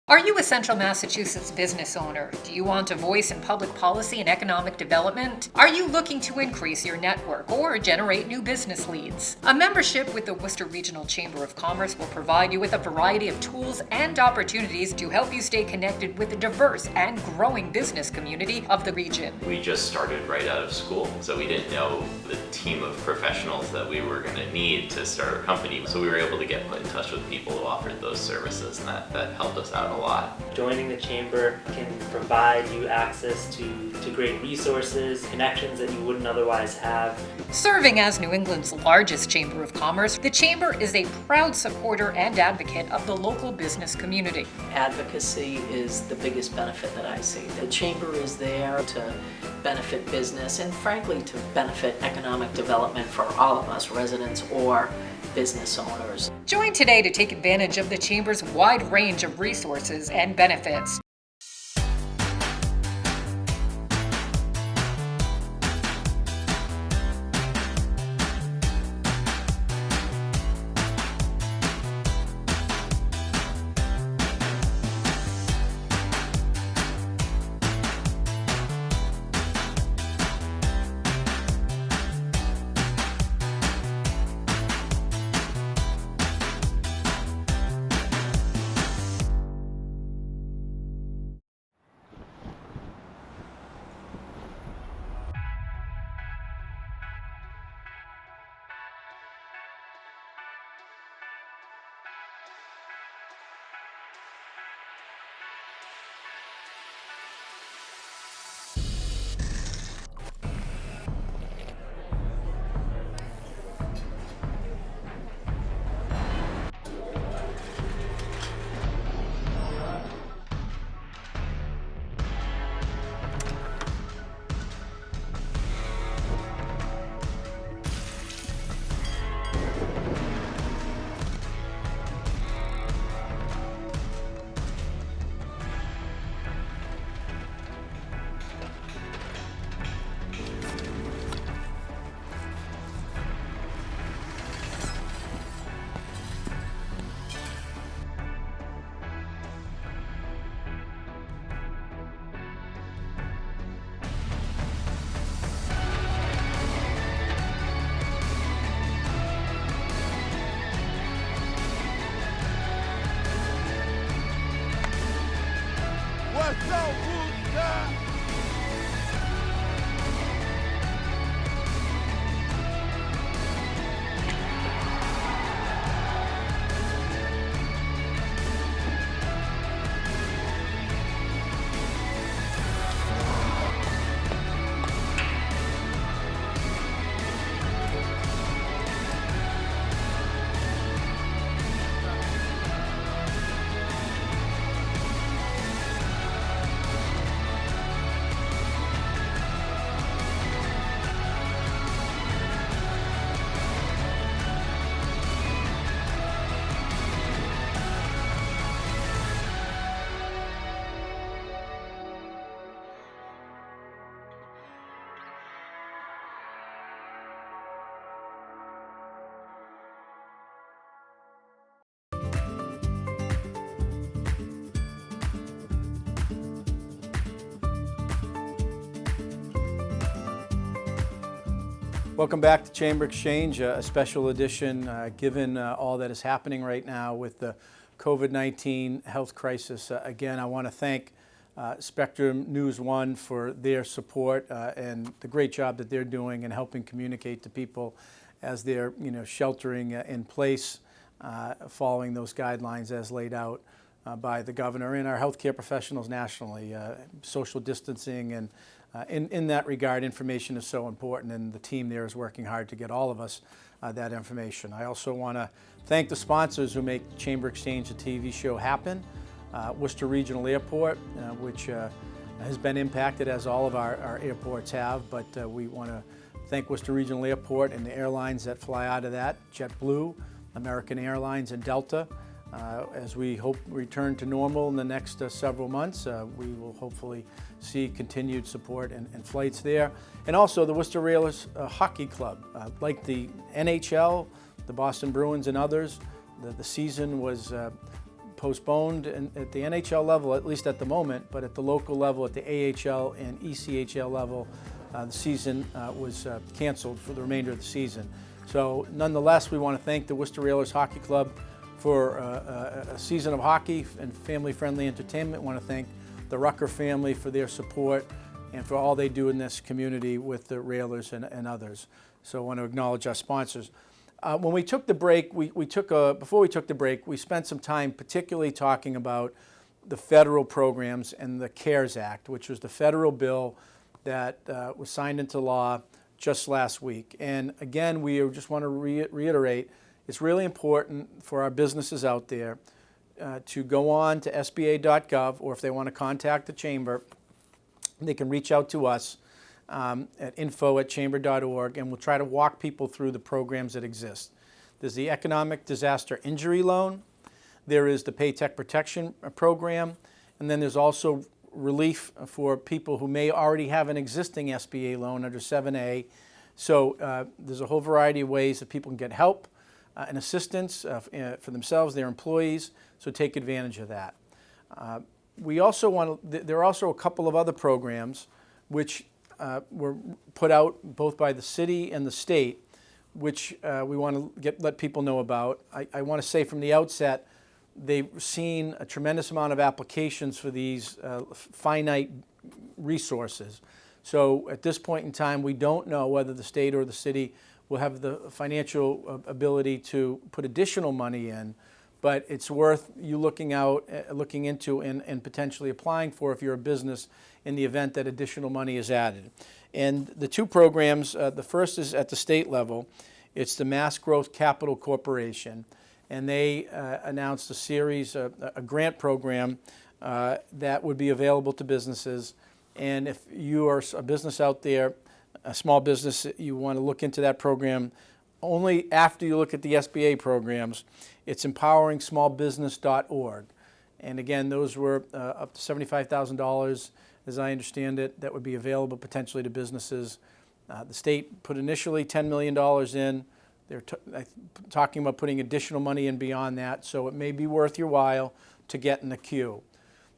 Are you a Central Massachusetts business owner? Do you want a voice in public policy and economic development? Are you looking to increase your network or generate new business leads? A membership with the Worcester Regional Chamber of Commerce will provide you with a variety of tools and opportunities to help you stay connected with the diverse and growing business community of the region. We just started right out of school, so we didn't know the team of professionals that we were going to need to start our company. So we were able to get put in touch with people who offered those services, and that helped us out a lot. Joining the chamber can provide you access to great resources, connections that you wouldn't otherwise have. Serving as New England's largest chamber of commerce, the chamber is a proud supporter and advocate of the local business community. Advocacy is the biggest benefit that I see. The chamber is there to benefit business and frankly to benefit economic development for all of us, residents or business owners. Join today to take advantage of the chamber's wide range of resources and benefits. What's up, Worcester? Welcome back to Chamber Exchange, a special edition given all that is happening right now with the COVID-19 health crisis. Again, I want to thank Spectrum News 1 for their support and the great job that they're doing in helping communicate to people as they're sheltering in place following those guidelines as laid out by the governor and our healthcare professionals nationally. Social distancing and in that regard, information is so important, and the team there is working hard to get all of us that information. I also want to thank the sponsors who make Chamber Exchange, the TV show, happen. Worcester Regional Airport, which has been impacted as all of our airports have, but we want to thank Worcester Regional Airport and the airlines that fly out of that, JetBlue, American Airlines, and Delta. As we hope return to normal in the next several months, we will hopefully see continued support and flights there. And also the Worcester Railers Hockey Club. Like the NHL, the Boston Bruins and others, the season was postponed at the NHL level, at least at the moment, but at the local level, at the AHL and ECHL level, the season was canceled for the remainder of the season. So nonetheless, we want to thank the Worcester Railers Hockey Club for a season of hockey and family-friendly entertainment. I want to thank the Rucker family for their support and for all they do in this community with the Railers and others. So I want to acknowledge our sponsors. When we took the break, before we took the break, we spent some time particularly talking about the federal programs and the CARES Act, which was the federal bill that was signed into law just last week. And again, we just want to reiterate, it's really important for our businesses out there to go on to sba.gov, or if they want to contact the chamber, they can reach out to us at info@chamber.org, and we'll try to walk people through the programs that exist. There's the Economic Disaster Injury Loan, there is the Paycheck Protection Program, and then there's also relief for people who may already have an existing SBA loan under 7A. So there's a whole variety of ways that people can get help and assistance for themselves, their employees, so take advantage of that. There are also a couple of other programs which were put out both by the city and the state, which we want to let people know about. I want to say from the outset, they've seen a tremendous amount of applications for these finite resources. So at this point in time, we don't know whether the state or the city will have the financial ability to put additional money in, but it's worth you looking into and potentially applying for if you're a business in the event that additional money is added. And the two programs, the first is at the state level. It's the Mass Growth Capital Corporation, and they announced a series, a grant program that would be available to businesses. And if you are a business out there, a small business, you want to look into that program, only after you look at the SBA programs. It's empoweringsmallbusiness.org. And again, those were up to $75,000, as I understand it, that would be available potentially to businesses. The state put initially $10 million in. They're talking about putting additional money in beyond that, so it may be worth your while to get in the queue.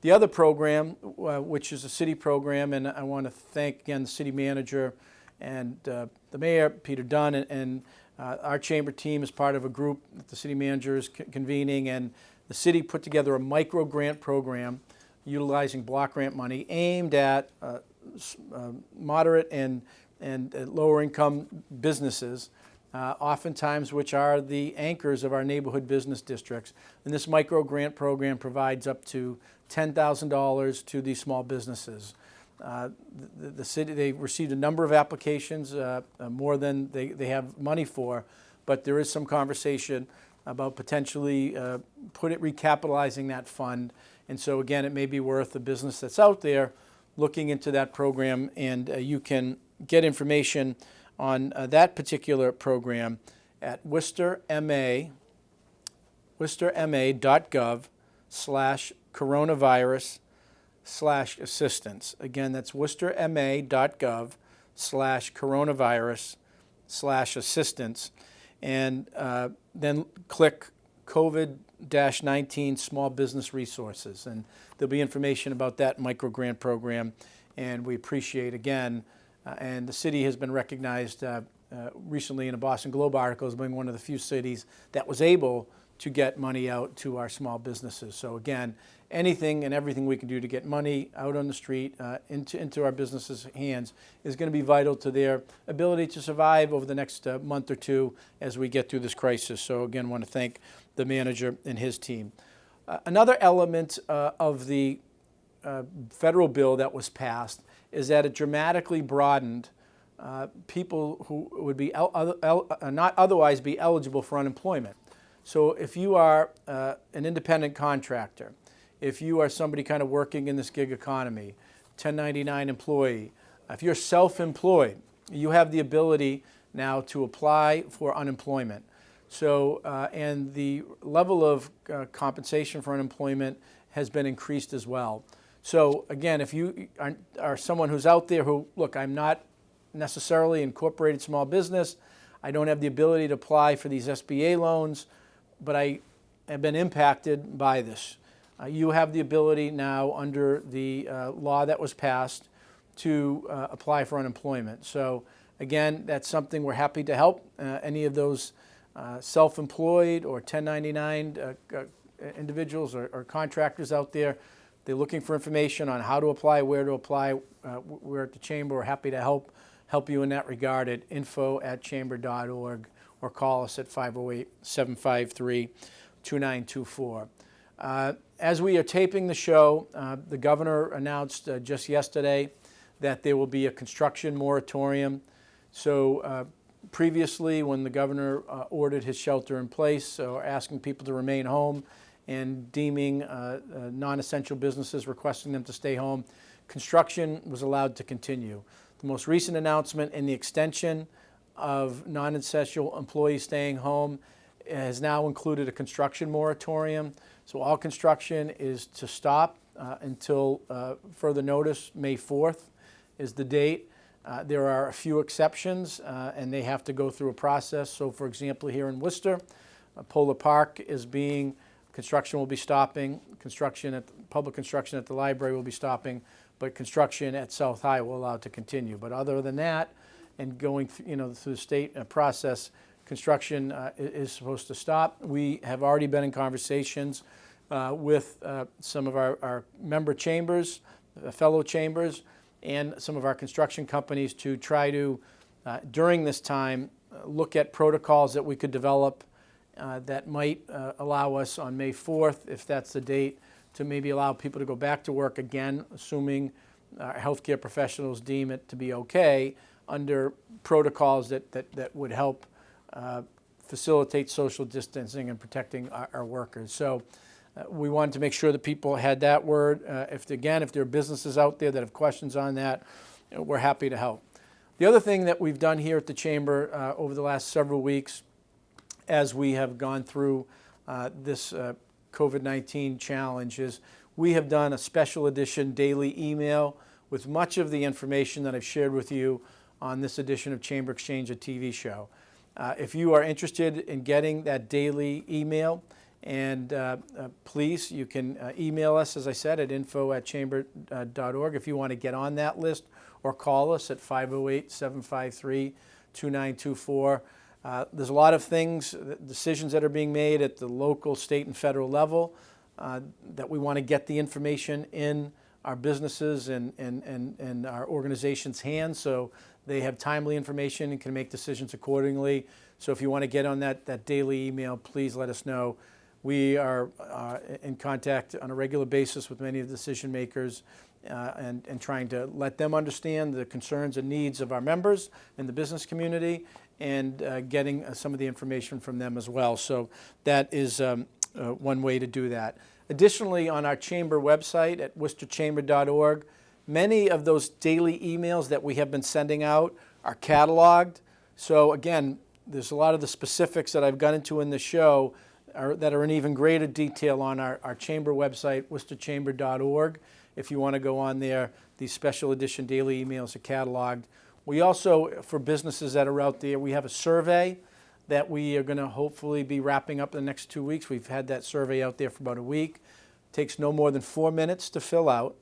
The other program, which is a city program, and I want to thank again the city manager and the mayor, Peter Dunn, and our chamber team is part of a group that the city manager is convening, and the city put together a micro grant program utilizing block grant money aimed at moderate and lower income businesses, oftentimes which are the anchors of our neighborhood business districts. And this micro grant program provides up to $10,000 to these small businesses. The city, they received a number of applications, more than they have money for, but there is some conversation about potentially recapitalizing that fund. And so again, it may be worth a business that's out there looking into that program, and you can get information on that particular program at worcesterma.gov/coronavirus/assistance. Again, that's worcesterma.gov/coronavirus/assistance. And then click COVID-19 Small Business Resources. And there'll be information about that micro grant program. And we appreciate, again, and the city has been recognized recently in a Boston Globe article as being one of the few cities that was able to get money out to our small businesses. So again, anything and everything we can do to get money out on the street into our businesses' hands is going to be vital to their ability to survive over the next month or two as we get through this crisis. So again, I want to thank the manager and his team. Another element of the federal bill that was passed is that it dramatically broadened people who would be not otherwise be eligible for unemployment. So if you are an independent contractor, if you are somebody kind of working in this gig economy, 1099 employee, if you're self-employed, you have the ability now to apply for unemployment. So, and the level of compensation for unemployment has been increased as well. So again, if you are someone who's out there who, look, I'm not necessarily incorporated small business, I don't have the ability to apply for these SBA loans, but I have been impacted by this. You have the ability now under the law that was passed to apply for unemployment. So again, that's something we're happy to help any of those self-employed or 1099 individuals or contractors out there. They're looking for information on how to apply, where to apply. We're at the Chamber. We're happy to help you in that regard at info@chamber.org or call us at 508-753-2924. As we are taping the show, the governor announced just yesterday that there will be a construction moratorium. So previously, when the governor ordered his shelter in place, or asking people to remain home and deeming non-essential businesses, requesting them to stay home, construction was allowed to continue. The most recent announcement in the extension of non-essential employees staying home has now included a construction moratorium. So all construction is to stop until further notice. May 4th is the date. There are a few exceptions, and they have to go through a process. So for example, here in Worcester, Polar Park construction will be stopping. Public construction at the library will be stopping, but construction at South High will allow it to continue. But other than that, and going through the state process, construction is supposed to stop. We have already been in conversations with some of our member chambers, fellow chambers, and some of our construction companies to try to, during this time, look at protocols that we could develop that might allow us on May 4th, if that's the date, to maybe allow people to go back to work again, assuming healthcare professionals deem it to be okay, under protocols that would help facilitate social distancing and protecting our workers. So we wanted to make sure that people had that word. If there are businesses out there that have questions on that, we're happy to help. The other thing that we've done here at the Chamber over the last several weeks, as we have gone through this COVID-19 challenge, is we have done a special edition daily email with much of the information that I've shared with you on this edition of Chamber Exchange, a TV show. If you are interested in getting that daily email, and please, you can email us, as I said, at info@chamber.org if you want to get on that list, or call us at 508-753-2924. There's a lot of things, decisions that are being made at the local, state, and federal level that we want to get the information in our businesses and our organizations' hands so they have timely information and can make decisions accordingly. So if you want to get on that daily email, please let us know. We are in contact on a regular basis with many of the decision makers and trying to let them understand the concerns and needs of our members in the business community, and getting some of the information from them as well. So that is one way to do that. Additionally, on our Chamber website at worcesterchamber.org, many of those daily emails that we have been sending out are cataloged. So again, there's a lot of the specifics that I've got into in the show that are in even greater detail on our Chamber website, worcesterchamber.org. If you want to go on there, these special edition daily emails are cataloged. We also, for businesses that are out there, we have a survey that we are going to hopefully be wrapping up in the next 2 weeks. We've had that survey out there for about a week. It takes no more than 4 minutes to fill out,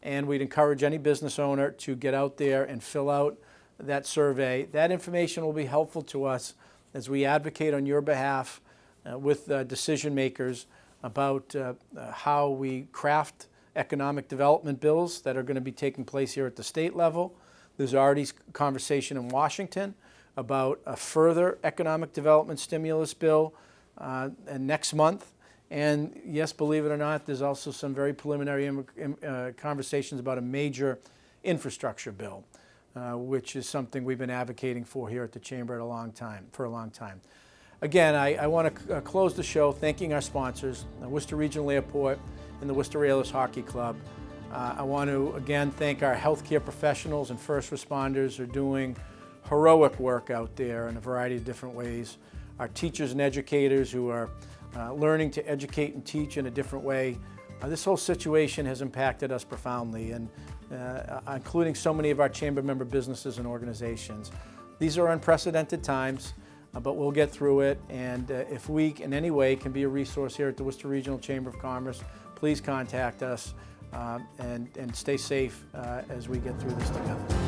and we'd encourage any business owner to get out there and fill out that survey. That information will be helpful to us as we advocate on your behalf with decision makers about how we craft economic development bills that are going to be taking place here at the state level. There's already conversation in Washington about a further economic development stimulus bill next month. And yes, believe it or not, there's also some very preliminary conversations about a major infrastructure bill, which is something we've been advocating for here at the Chamber for a long time. Again, I want to close the show thanking our sponsors, the Worcester Regional Airport and the Worcester Railers Hockey Club. I want to again thank our healthcare professionals and first responders who are doing heroic work out there in a variety of different ways. Our teachers and educators who are learning to educate and teach in a different way. This whole situation has impacted us profoundly, and including so many of our Chamber member businesses and organizations. These are unprecedented times. but we'll get through it. And if we in any way can be a resource here at the Worcester Regional Chamber of Commerce, please contact us and stay safe as we get through this together.